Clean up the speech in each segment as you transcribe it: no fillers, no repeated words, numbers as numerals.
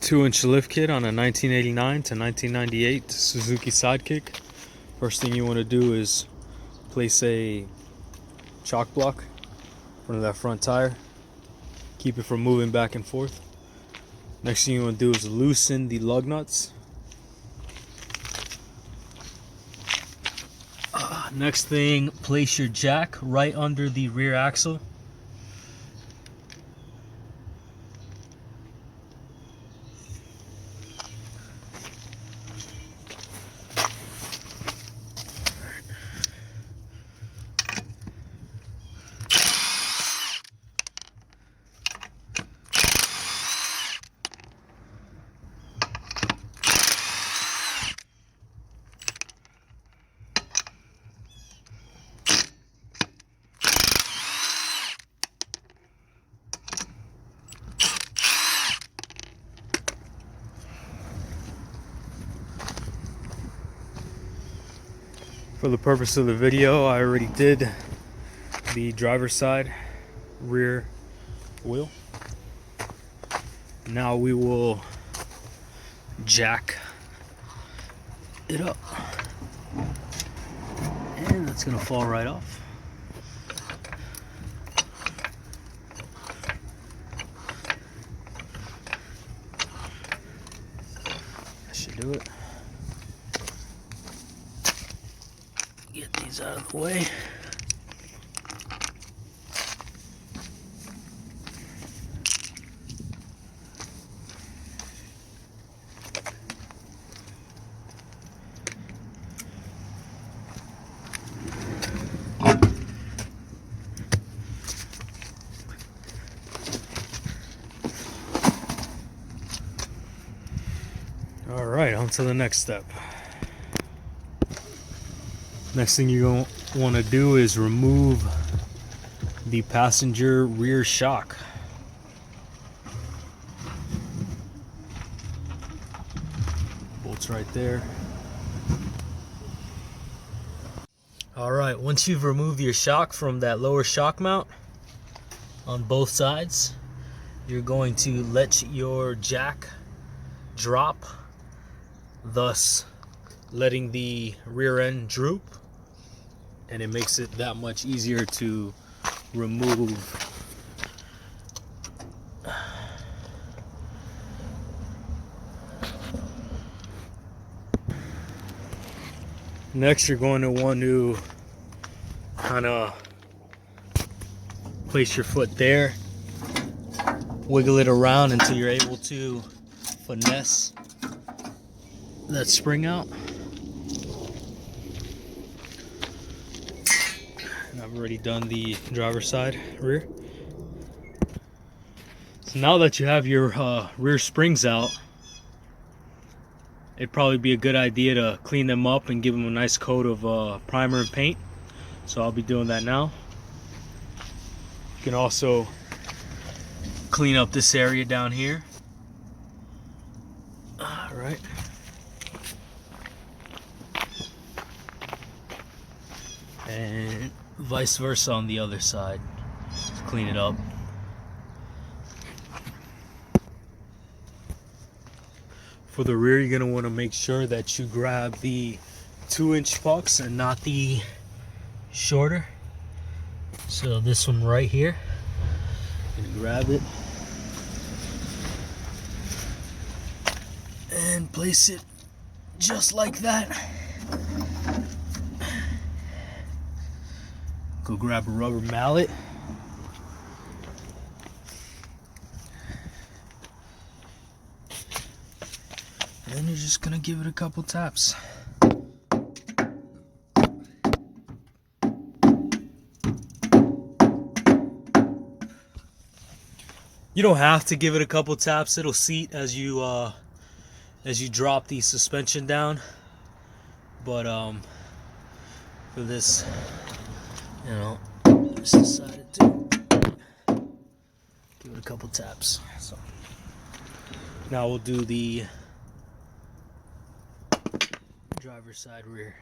2-inch lift kit on a 1989 to 1998 Suzuki Sidekick. First thing you want to do is place a chalk block in front of that front tire. Keep it from moving back and forth. Next thing you want to do is loosen the lug nuts. Next thing, place your jack right under the rear axle. For the purpose of the video, I already did the driver's side rear wheel. Now we will jack it up, and that's gonna fall right off. That should do it. Get these out of the way. All right, on to the next step. Next thing you're going to want to do is remove the passenger rear shock. Bolts right there. All right, once you've removed your shock from that lower shock mount on both sides, you're going to let your jack drop, thus letting the rear end droop, and it makes it that much easier to remove. Next, you're going to want to kind of place your foot there, wiggle it around until you're able to finesse that spring out. And I've already done the driver's side rear. So now that you have your rear springs out, it'd probably be a good idea to clean them up and give them a nice coat of primer and paint. So I'll be doing that now. You can also clean up this area down here. All right. And vice versa on the other side. Just clean it up. For the rear, you're going to want to make sure that you grab the 2-inch pucks and not the shorter. So this one right here, I'm going to grab it and place it just like that. Go grab a rubber mallet. And then you're just gonna give it a couple taps. You don't have to give it a couple taps. It'll seat as you drop the suspension down. But for this, you know, just decided to give it a couple taps. So now we'll do the driver's side rear.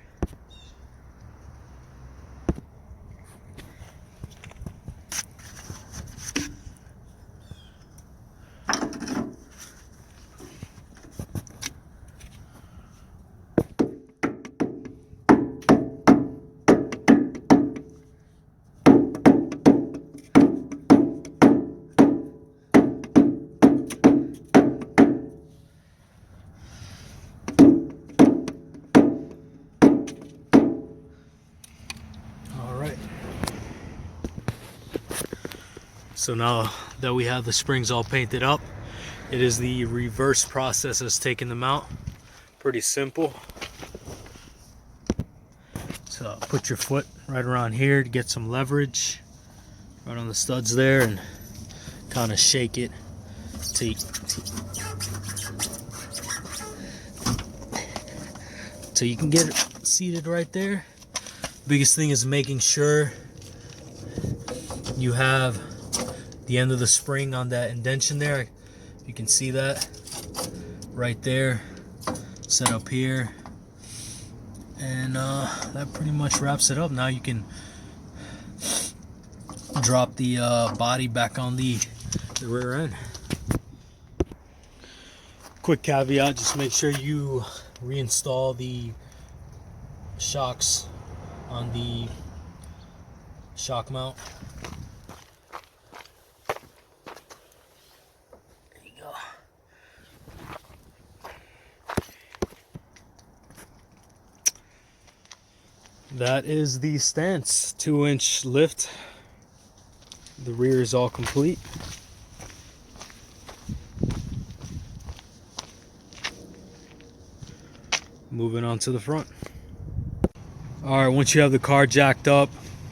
So now that we have the springs all painted up, it is the reverse process that's taking them out. Pretty simple. So put your foot right around here to get some leverage, right on the studs there, and kind of shake it till you can get it seated right there. Biggest thing is making sure you have the end of the spring on that indentation there. You can see that right there, set up here, and that pretty much wraps it up. Now you can drop the body back on the rear end. Quick caveat, just make sure you reinstall the shocks on the shock mount. There you go. That is the stance, 2-inch lift. The rear is all complete. Moving on to the front. All right, once you have the car jacked up,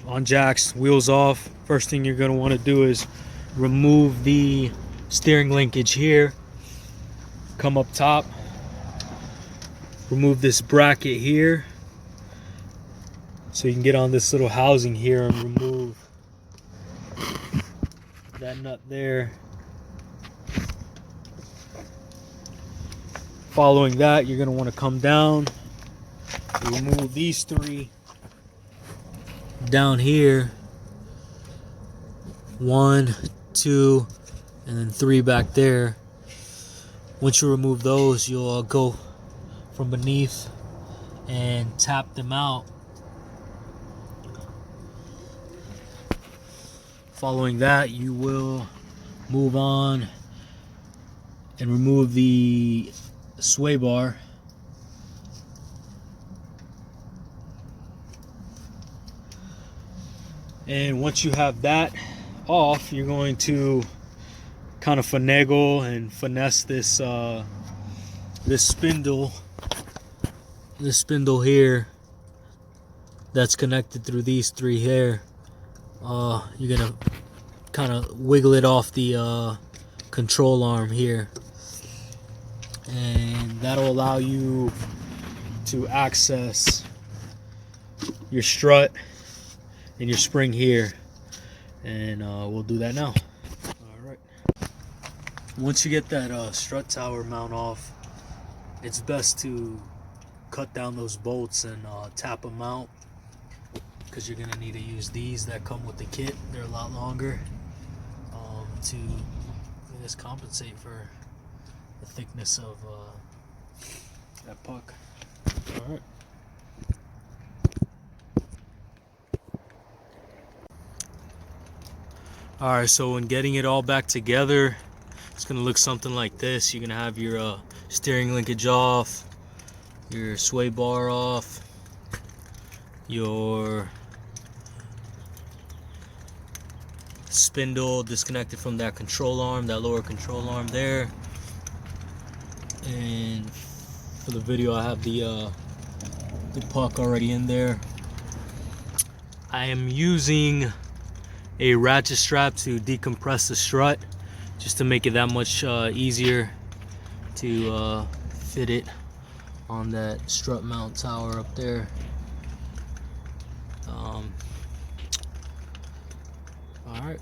on jacks, wheels off, first thing you're going to want to do is remove the steering linkage here. Come up top, remove this bracket here, so you can get on this little housing here and remove that nut there. Following that, you're going to want to come down, remove these three down here, 1, 2, and then 3 back there. Once you remove those, you'll go from beneath and tap them out. Following that, you will move on and remove the sway bar. And once you have that off, you're going to kind of finagle and finesse this this spindle here that's connected through these 3 here. You're gonna kind of wiggle it off the control arm here, and that'll allow you to access your strut and your spring here, and we'll do that now. All right, once you get that strut tower mount off, it's best to cut down those bolts and tap them out, because you're gonna need to use these that come with the kit. They're a lot longer to just compensate for the thickness of that puck. All right. Alright, so when getting it all back together, it's going to look something like this. You're going to have your steering linkage off, your sway bar off, your spindle disconnected from that control arm, that lower control arm there. And for the video, I have the puck already in there. I am using a ratchet strap to decompress the strut, just to make it that much easier to fit it on that strut mount tower up there. All right.